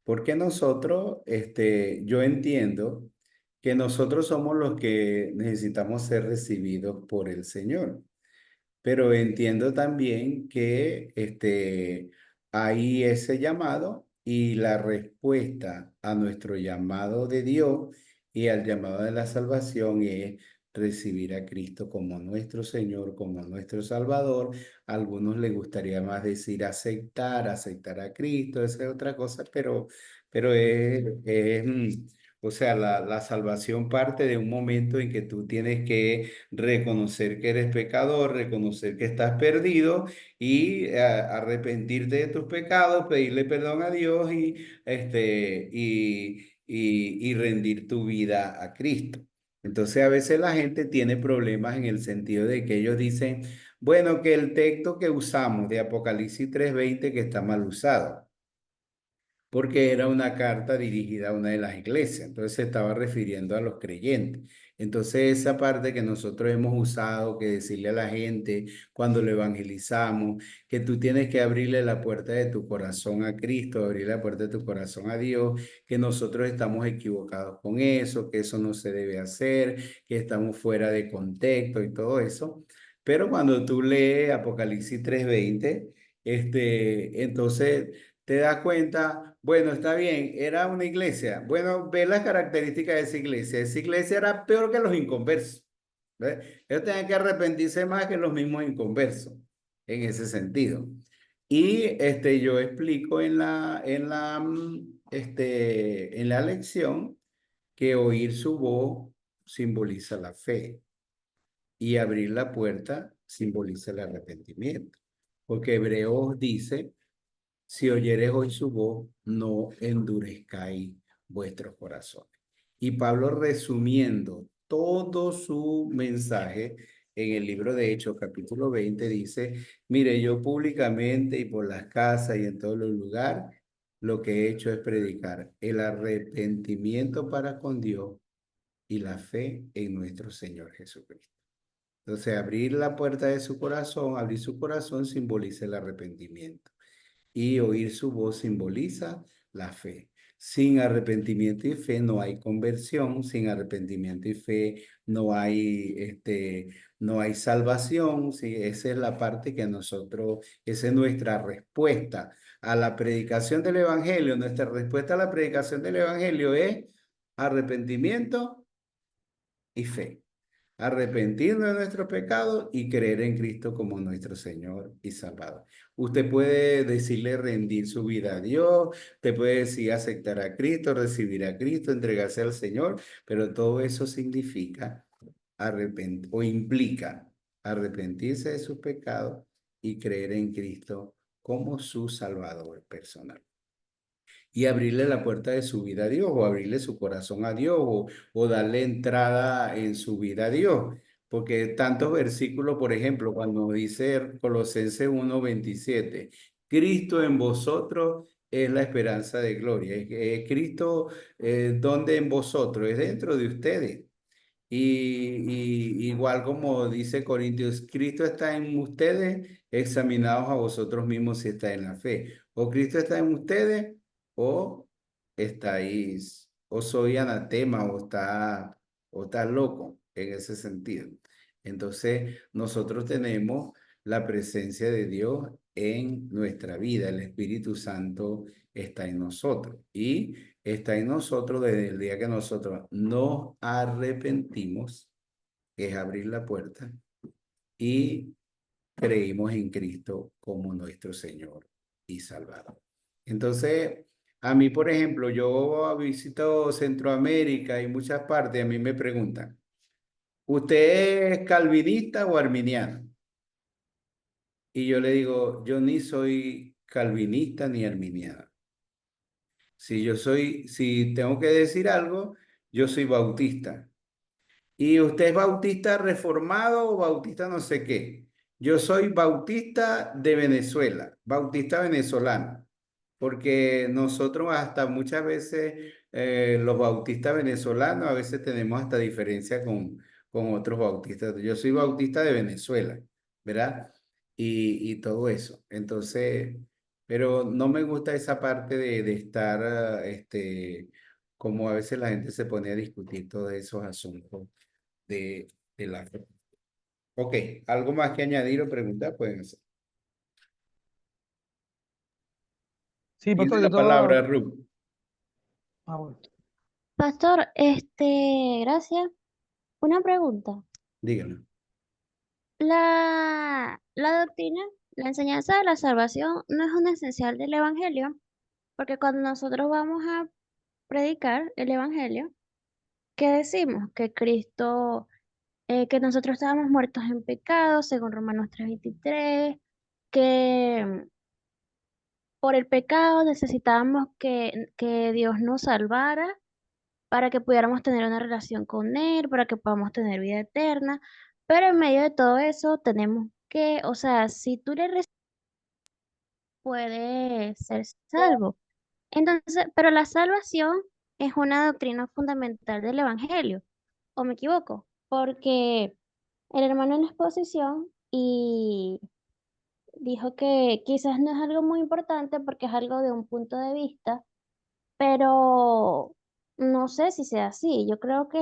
[SPEAKER 1] Porque nosotros, yo entiendo que nosotros somos los que necesitamos ser recibidos por el Señor. Pero entiendo también que hay ese llamado y la respuesta a nuestro llamado de Dios y al llamado de la salvación es recibir a Cristo como nuestro Señor, como nuestro Salvador. A algunos les gustaría más decir aceptar a Cristo, esa es otra cosa, pero o sea, la salvación parte de un momento en que tú tienes que reconocer que eres pecador, reconocer que estás perdido y arrepentirte de tus pecados, pedirle perdón a Dios y rendir tu vida a Cristo. Entonces a veces la gente tiene problemas en el sentido de que ellos dicen, bueno, que el texto que usamos de Apocalipsis 3:20 que está mal usado porque era una carta dirigida a una de las iglesias, entonces se estaba refiriendo a los creyentes. Entonces esa parte que nosotros hemos usado, que decirle a la gente cuando lo evangelizamos, que tú tienes que abrirle la puerta de tu corazón a Cristo, abrir la puerta de tu corazón a Dios, que nosotros estamos equivocados con eso, que eso no se debe hacer, que estamos fuera de contexto y todo eso. Pero cuando tú lees Apocalipsis 3:20, entonces te das cuenta, bueno, está bien, era una iglesia. Bueno, ve las características de esa iglesia. Esa iglesia era peor que los inconversos. ¿Ves? Ellos tenían que arrepentirse más que los mismos inconversos, en ese sentido. Y yo explico en la lección que oír su voz simboliza la fe y abrir la puerta simboliza el arrepentimiento. Porque Hebreos dice si oyeres hoy su voz, no endurezcáis vuestros corazones. Y Pablo resumiendo todo su mensaje en el libro de Hechos, capítulo 20, dice, mire, yo públicamente y por las casas y en todos los lugares, lo que he hecho es predicar el arrepentimiento para con Dios y la fe en nuestro Señor Jesucristo. Entonces, abrir la puerta de su corazón, abrir su corazón simboliza el arrepentimiento y oír su voz simboliza la fe. Sin arrepentimiento y fe no hay conversión, sin arrepentimiento y fe no hay salvación. Sí, esa es la parte que nosotros, esa es nuestra respuesta a la predicación del Evangelio. Nuestra respuesta a la predicación del Evangelio es arrepentimiento y fe. Arrepentirnos de nuestro pecado y creer en Cristo como nuestro Señor y Salvador. Usted puede decirle rendir su vida a Dios, usted puede decir aceptar a Cristo, recibir a Cristo, entregarse al Señor, pero todo eso significa o implica arrepentirse de sus pecados y creer en Cristo como su Salvador personal y abrirle la puerta de su vida a Dios o abrirle su corazón a Dios o darle entrada en su vida a Dios. Porque tantos versículos, por ejemplo, cuando dice Colosenses 1:27, Cristo en vosotros es la esperanza de gloria. Cristo, ¿dónde en vosotros? Es dentro de ustedes. Y igual como dice Corintios, Cristo está en ustedes, examinados a vosotros mismos si está en la fe. O Cristo está en ustedes, o estáis, o soy anatema, o está loco en ese sentido. Entonces, nosotros tenemos la presencia de Dios en nuestra vida. El Espíritu Santo está en nosotros. Y está en nosotros desde el día que nosotros nos arrepentimos, es abrir la puerta y creímos en Cristo como nuestro Señor y Salvador. Entonces, a mí, por ejemplo, yo visito Centroamérica y muchas partes, a mí me preguntan, ¿usted es calvinista o arminiano? Y yo le digo, yo ni soy calvinista ni arminiano. Si tengo que decir algo, yo soy bautista. ¿Y usted es bautista reformado o bautista no sé qué? Yo soy bautista de Venezuela, bautista venezolano, porque nosotros hasta muchas veces los bautistas venezolanos a veces tenemos hasta diferencia con otros bautistas. Yo soy bautista de Venezuela, ¿verdad? Y todo eso. Entonces, pero no me gusta esa parte de estar, como a veces la gente se pone a discutir todos esos asuntos de la fe. Ok, ¿algo más que añadir o preguntar? Pueden hacer.
[SPEAKER 3] Sí,
[SPEAKER 1] Tiene
[SPEAKER 3] pastor, yo
[SPEAKER 1] la palabra,
[SPEAKER 3] estaba...
[SPEAKER 1] Ruth.
[SPEAKER 3] Ah, bueno.
[SPEAKER 5] Pastor, gracias. Una pregunta.
[SPEAKER 1] Díganlo.
[SPEAKER 5] La doctrina, la enseñanza de la salvación no es un esencial del Evangelio, porque cuando nosotros vamos a predicar el Evangelio, ¿qué decimos? Que Cristo, que nosotros estábamos muertos en pecado, según Romanos 3:23, que por el pecado necesitábamos que Dios nos salvara para que pudiéramos tener una relación con Él, para que podamos tener vida eterna. Pero en medio de todo eso tenemos que, o sea, si tú le recibes, puedes ser salvo. Entonces, pero la salvación es una doctrina fundamental del Evangelio, ¿o me equivoco? Porque el hermano en la exposición y dijo que quizás no es algo muy importante porque es algo de un punto de vista, pero no sé si sea así. Yo creo que,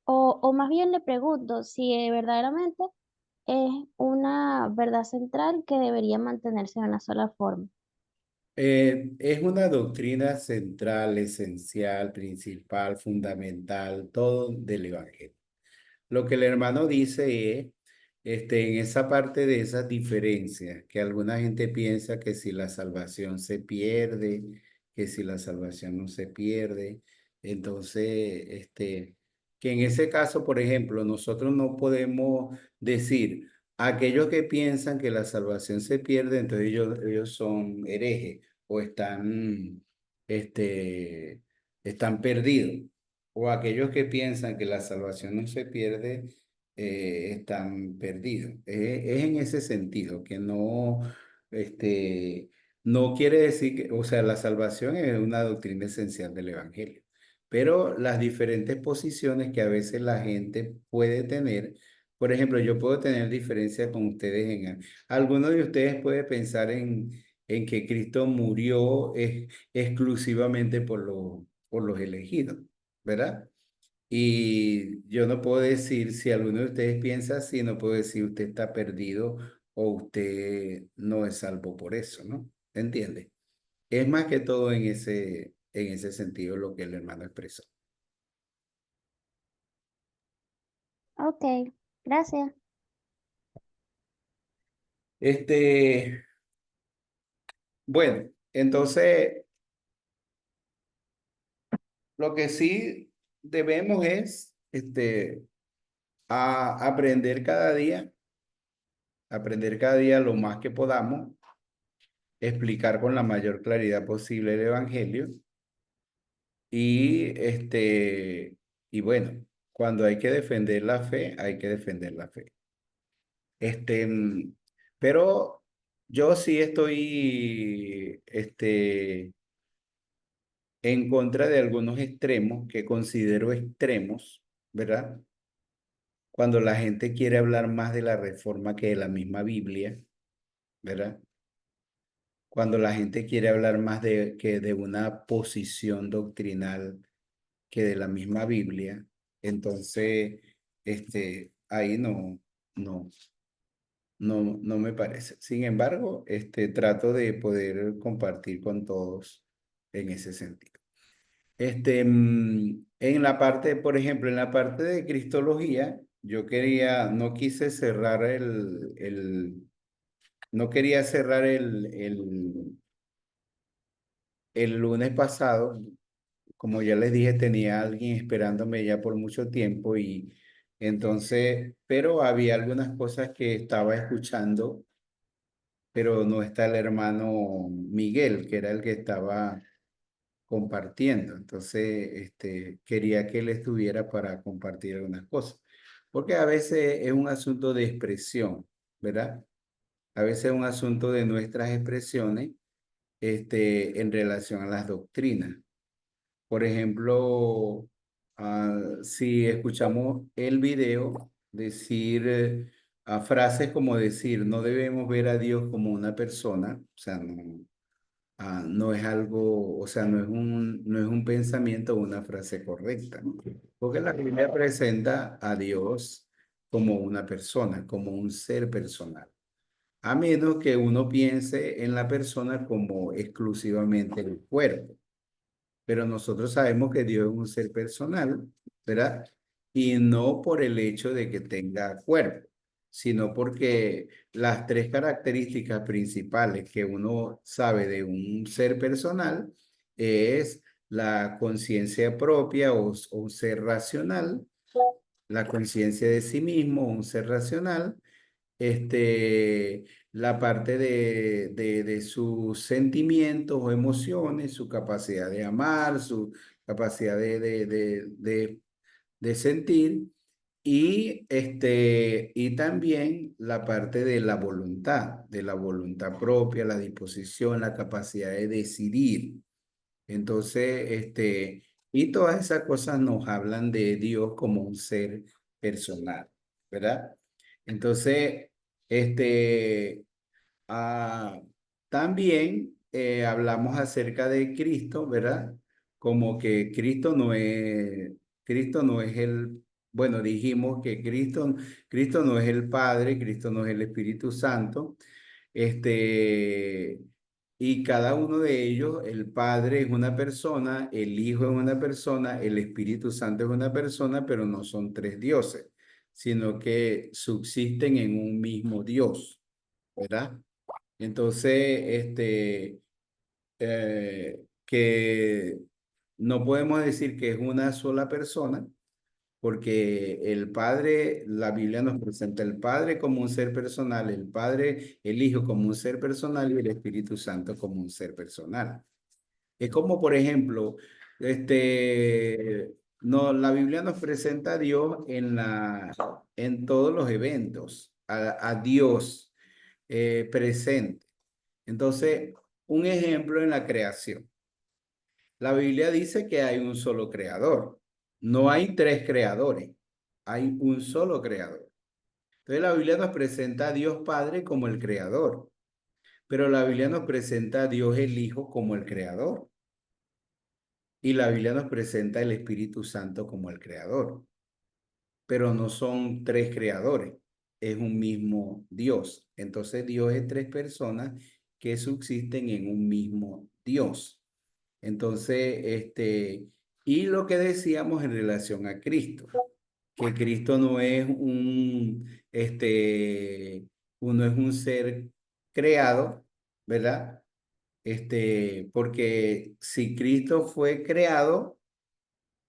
[SPEAKER 5] o más bien le pregunto si verdaderamente es una verdad central que debería mantenerse de una sola forma.
[SPEAKER 1] Es una doctrina central, esencial, principal, fundamental, todo del Evangelio. Lo que el hermano dice es, en esa parte de esas diferencias, que alguna gente piensa que si la salvación se pierde, que si la salvación no se pierde, entonces, que en ese caso, por ejemplo, nosotros no podemos decir, aquellos que piensan que la salvación se pierde, entonces ellos son herejes o están perdidos. O aquellos que piensan que la salvación no se pierde, están perdidos. Es en ese sentido, que no, no quiere decir que, o sea, la salvación es una doctrina esencial del Evangelio, pero las diferentes posiciones que a veces la gente puede tener, por ejemplo, yo puedo tener diferencias con ustedes algunos de ustedes puede pensar en que Cristo murió exclusivamente por los elegidos, ¿verdad? Y yo no puedo decir, si alguno de ustedes piensa así, no puedo decir usted está perdido o usted no es salvo por eso, ¿no? ¿Entiende? Es más que todo en ese sentido lo que el hermano expresó.
[SPEAKER 5] Ok, gracias.
[SPEAKER 1] Bueno, entonces lo que sí debemos es, aprender cada día lo más que podamos, explicar con la mayor claridad posible el Evangelio. Y y bueno, cuando hay que defender la fe, hay que defender la fe. Este, mm, pero yo sí estoy, en contra de algunos extremos que considero extremos, ¿verdad? Cuando la gente quiere hablar más de la reforma que de la misma Biblia, ¿verdad? Cuando la gente quiere hablar más que de una posición doctrinal que de la misma Biblia, entonces, ahí no, no me parece. Sin embargo, trato de poder compartir con todos en ese sentido. En la parte, por ejemplo, en la parte de Cristología, no quise cerrar no quería cerrar el lunes pasado. Como ya les dije, tenía a alguien esperándome ya por mucho tiempo y entonces, pero había algunas cosas que estaba escuchando, pero no está el hermano Miguel, que era el que estaba compartiendo. Entonces, quería que él estuviera para compartir algunas cosas, porque a veces es un asunto de expresión, ¿verdad? A veces es un asunto de nuestras expresiones, en relación a las doctrinas. Por ejemplo, si escuchamos el video, decir frases como decir, no debemos ver a Dios como una persona, o sea, no es algo, o sea, no es un pensamiento o una frase correcta, ¿no? Porque la Biblia presenta a Dios como una persona, como un ser personal. A menos que uno piense en la persona como exclusivamente el cuerpo. Pero nosotros sabemos que Dios es un ser personal, ¿verdad? Y no por el hecho de que tenga cuerpo, sino porque las tres características principales que uno sabe de un ser personal es la conciencia propia o un ser racional, la conciencia de sí mismo, un ser racional, la parte de sus sentimientos o emociones, su capacidad de amar, su capacidad de sentir y también la parte de la voluntad propia, la disposición, la capacidad de decidir. Entonces, y todas esas cosas nos hablan de Dios como un ser personal, ¿verdad? Entonces, este, ah, también hablamos acerca de Cristo, ¿verdad? Como que Cristo no es bueno, dijimos que Cristo no es el Padre, Cristo no es el Espíritu Santo, este, y cada uno de ellos, el Padre es una persona, el Hijo es una persona, el Espíritu Santo es una persona, pero no son tres dioses, sino que subsisten en un mismo Dios, ¿verdad? Entonces, que no podemos decir que es una sola persona, porque el Padre, la Biblia nos presenta el Padre como un ser personal, el Padre, el Hijo como un ser personal y el Espíritu Santo como un ser personal. Es como, por ejemplo, este, no, la Biblia nos presenta a Dios en todos los eventos, a Dios presente. Entonces, un ejemplo en la creación. La Biblia dice que hay un solo creador. No hay tres creadores, hay un solo creador. Entonces, la Biblia nos presenta a Dios Padre como el creador, pero la Biblia nos presenta a Dios el Hijo como el creador. Y la Biblia nos presenta el Espíritu Santo como el creador, pero no son tres creadores, es un mismo Dios. Entonces Dios es tres personas que subsisten en un mismo Dios. Entonces, y lo que decíamos en relación a Cristo, que Cristo no es uno es un ser creado, ¿verdad? Porque si Cristo fue creado,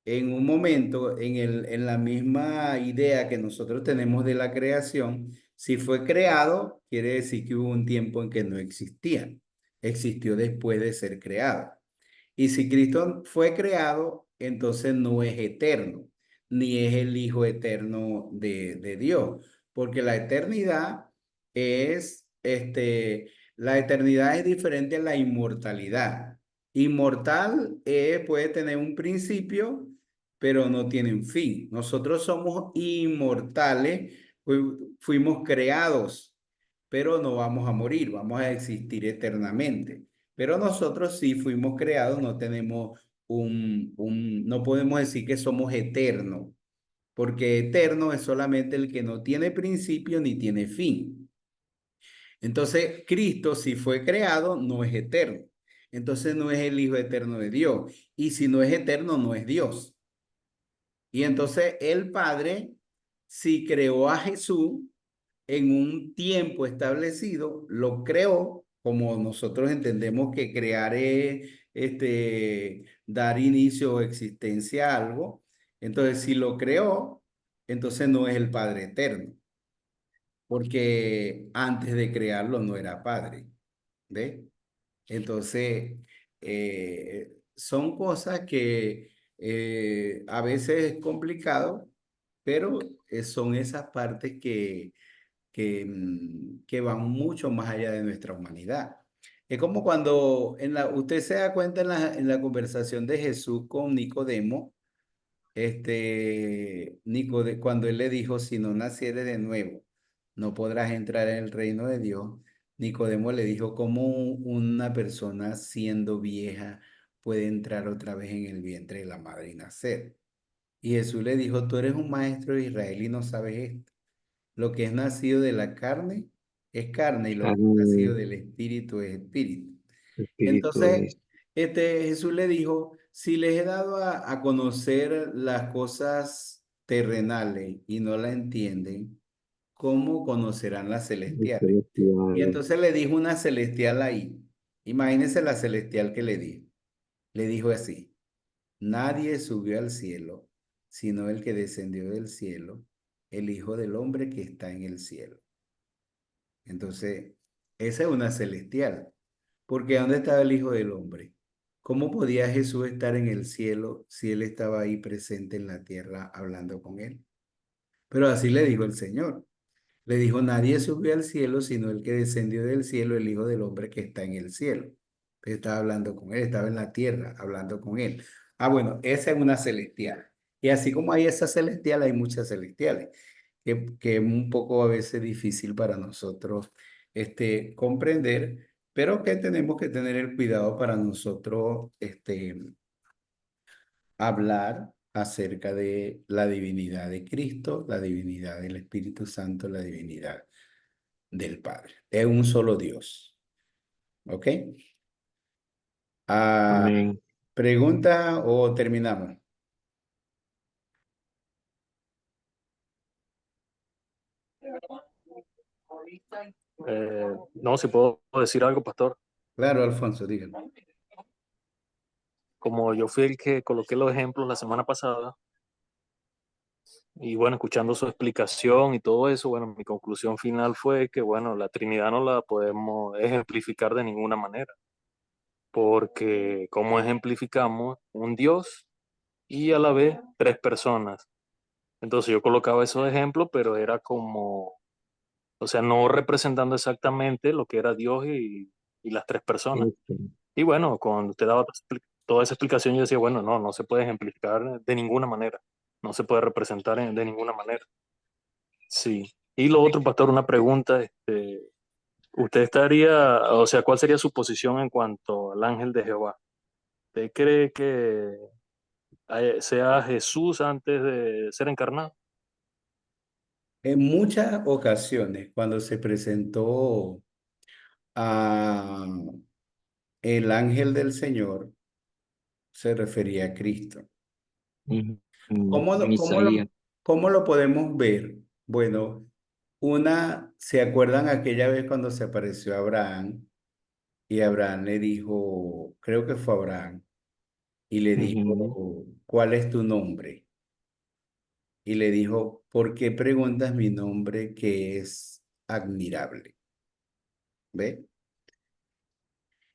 [SPEAKER 1] en un momento, en la misma idea que nosotros tenemos de la creación, si fue creado, quiere decir que hubo un tiempo en que no existía. Existió después de ser creado. Y si Cristo fue creado, entonces no es eterno, ni es el Hijo eterno de Dios, porque la eternidad es diferente a la inmortalidad. Inmortal puede tener un principio, pero no tiene un fin. Nosotros somos inmortales, fuimos creados, pero no vamos a morir, vamos a existir eternamente. Pero nosotros sí fuimos creados, no tenemos no podemos decir que somos eternos, porque eterno es solamente el que no tiene principio ni tiene fin. Entonces, Cristo, si fue creado, no es eterno. Entonces no es el Hijo eterno de Dios. Y si no es eterno, no es Dios. Y entonces el Padre, si creó a Jesús en un tiempo establecido, lo creó como nosotros entendemos que crear es dar inicio o existencia a algo. Entonces, si lo creó, entonces no es el Padre eterno, porque antes de crearlo no era Padre. ¿Ve? Entonces, son cosas que a veces es complicado, pero son esas partes que van mucho más allá de nuestra humanidad. Es como cuando usted se da cuenta en la conversación de Jesús con Nicodemo, cuando él le dijo, si no naciere de nuevo, no podrás entrar en el reino de Dios. Nicodemo le dijo, ¿cómo una persona siendo vieja puede entrar otra vez en el vientre de la madre y nacer? Y Jesús le dijo, tú eres un maestro de Israel y no sabes esto. Lo que es nacido de la carne es carne y lo que es nacido
[SPEAKER 6] Carne,
[SPEAKER 1] del espíritu es espíritu.
[SPEAKER 6] espíritu
[SPEAKER 1] Entonces,
[SPEAKER 6] es.
[SPEAKER 1] Jesús le dijo, si les he dado a conocer las cosas terrenales y no la entienden, ¿cómo conocerán las celestiales? Y
[SPEAKER 6] Celestial.
[SPEAKER 1] entonces le dijo una celestial ahí. Imagínense la celestial que le dijo. Le dijo así, nadie subió al cielo, sino el que descendió del cielo, el Hijo del Hombre que está en el cielo. Entonces, esa es una celestial. Porque ¿dónde estaba el Hijo del Hombre? ¿Cómo podía Jesús estar en el cielo si él estaba ahí presente en la tierra hablando con él? Pero así le dijo el Señor. Le dijo, nadie subió al cielo sino el que descendió del cielo, el Hijo del Hombre que está en el cielo. Estaba hablando con él, estaba en la tierra hablando con él. Ah, bueno, esa es una celestial. Y así como hay esa celestial, hay muchas celestiales, que es un poco a veces difícil para nosotros comprender, pero que tenemos que tener el cuidado para nosotros hablar acerca de la divinidad de Cristo, la divinidad del Espíritu Santo, la divinidad del Padre. Es un solo Dios. ¿Ok? Ah,
[SPEAKER 6] Amén.
[SPEAKER 1] ¿pregunta o terminamos?
[SPEAKER 4] No, si puedo decir algo, pastor.
[SPEAKER 1] Claro, Alfonso, dígame.
[SPEAKER 4] Como yo fui el que coloqué los ejemplos la semana pasada, y bueno, escuchando su explicación y todo eso, bueno, mi conclusión final fue que, bueno, la Trinidad no la podemos ejemplificar de ninguna manera, porque ¿cómo ejemplificamos un Dios y a la vez 3 personas. Entonces yo colocaba esos ejemplos, pero era como, o sea, no representando exactamente lo que era Dios y las 3 personas.
[SPEAKER 6] Ok.
[SPEAKER 4] Y bueno, cuando usted daba toda esa explicación, yo decía, bueno, no se puede ejemplificar de ninguna manera, no se puede representar de ninguna manera. Sí. Y lo otro, pastor, una pregunta, ¿usted estaría, o sea, cuál sería su posición en cuanto al ángel de Jehová? ¿Usted cree que sea Jesús antes de ser encarnado?
[SPEAKER 1] En muchas ocasiones, cuando se presentó a el ángel del Señor, se refería a Cristo.
[SPEAKER 6] Ujú.
[SPEAKER 1] ¿Cómo
[SPEAKER 6] En
[SPEAKER 1] lo, cómo
[SPEAKER 6] Isaías.
[SPEAKER 1] lo, cómo lo podemos ver? Bueno, ¿se acuerdan aquella vez cuando se apareció Abraham y Abraham le dijo, creo que fue Abraham, y le
[SPEAKER 6] Ujú.
[SPEAKER 1] dijo, ¿cuál es tu nombre? Y le dijo, ¿por qué preguntas mi nombre que es admirable? ¿Ve?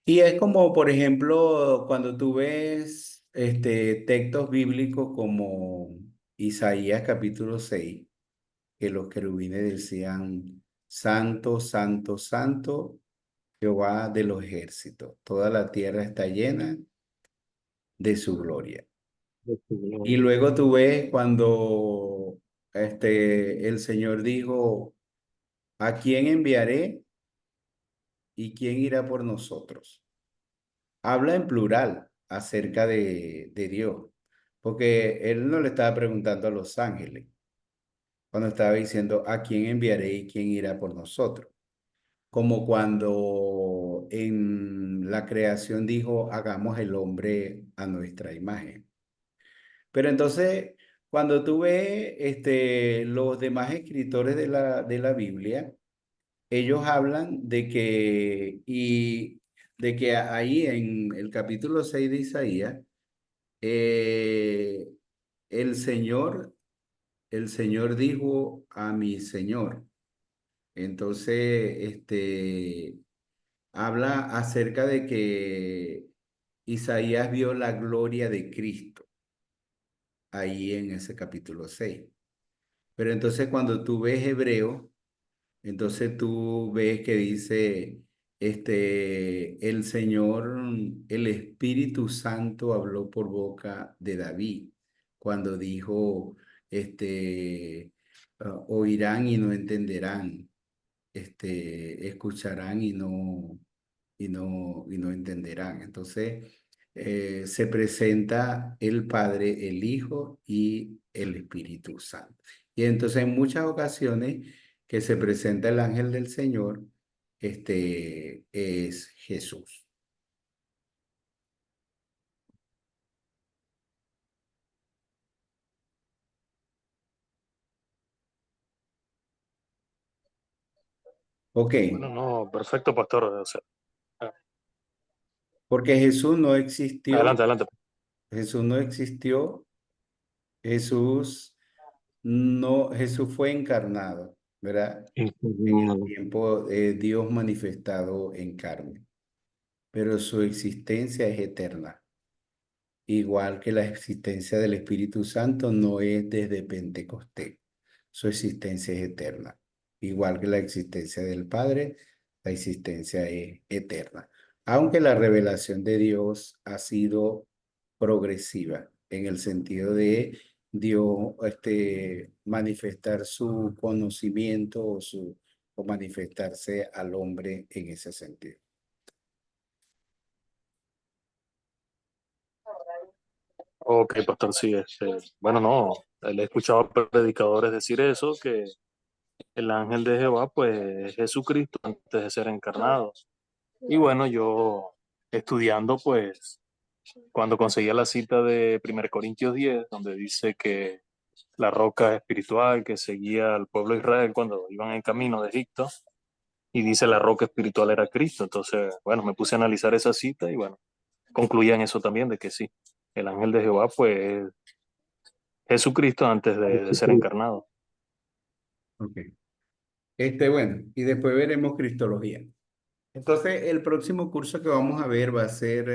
[SPEAKER 1] Y es como, por ejemplo, cuando tú ves textos bíblicos como Isaías capítulo 6 que los querubines decían, Santo, Santo, Santo, Jehová de los ejércitos. Toda la tierra está llena de su gloria.
[SPEAKER 6] De tu
[SPEAKER 1] Y
[SPEAKER 6] gloria.
[SPEAKER 1] luego tú ves cuando el Señor dijo, ¿a quién enviaré y quién irá por nosotros? Habla en plural acerca de Dios, porque él no le estaba preguntando a los ángeles, cuando estaba diciendo, ¿a quién enviaré y quién irá por nosotros? Como cuando en la creación dijo, hagamos el hombre a nuestra imagen. Pero entonces, cuando tú ves los demás escritores de la Biblia, ellos hablan de que ahí en el capítulo 6 de Isaías, eh, el Señor, el Señor dijo a mi Señor. Entonces, habla acerca de que Isaías vio la gloria de Cristo ahí en ese capítulo 6. Pero entonces cuando tú ves Hebreo, entonces tú ves que dice, el Señor, el Espíritu Santo habló por boca de David cuando dijo, oirán y no entenderán, escucharán y no entenderán. Entonces, se presenta el Padre, el Hijo y el Espíritu Santo. Y entonces en muchas ocasiones que se presenta el ángel del Señor, es Jesús. Ok,
[SPEAKER 4] Bueno, no, perfecto, pastor. O sea, ah,
[SPEAKER 1] porque Jesús no existió,
[SPEAKER 4] adelante, adelante.
[SPEAKER 1] Jesús no existió, Jesús Jesús fue encarnado, ¿verdad? En el
[SPEAKER 6] Encarnado.
[SPEAKER 1] tiempo de Dios manifestado en carne, pero su existencia es eterna. Igual que la existencia del Espíritu Santo no es desde Pentecostés, su existencia es eterna. Igual que la existencia del Padre, la existencia es eterna. Aunque la revelación de Dios ha sido progresiva en el sentido de Dios manifestar su conocimiento o manifestarse al hombre en ese sentido.
[SPEAKER 4] Ok, pastor, sí. Bueno, no, he escuchado a predicadores decir eso, que el ángel de Jehová, pues, es Jesucristo antes de ser encarnado. Y bueno, yo estudiando, pues, cuando conseguía la cita de 1 Corintios 10, donde dice que la roca espiritual que seguía al pueblo de Israel cuando iban en camino de Egipto, y dice la roca espiritual era Cristo. Entonces, bueno, me puse a analizar esa cita y bueno, concluía en eso también, de que sí, el ángel de Jehová, pues, es Jesucristo antes de ser encarnado.
[SPEAKER 1] Ok. Bueno, y después veremos Cristología. Entonces, el próximo curso que vamos a ver va a ser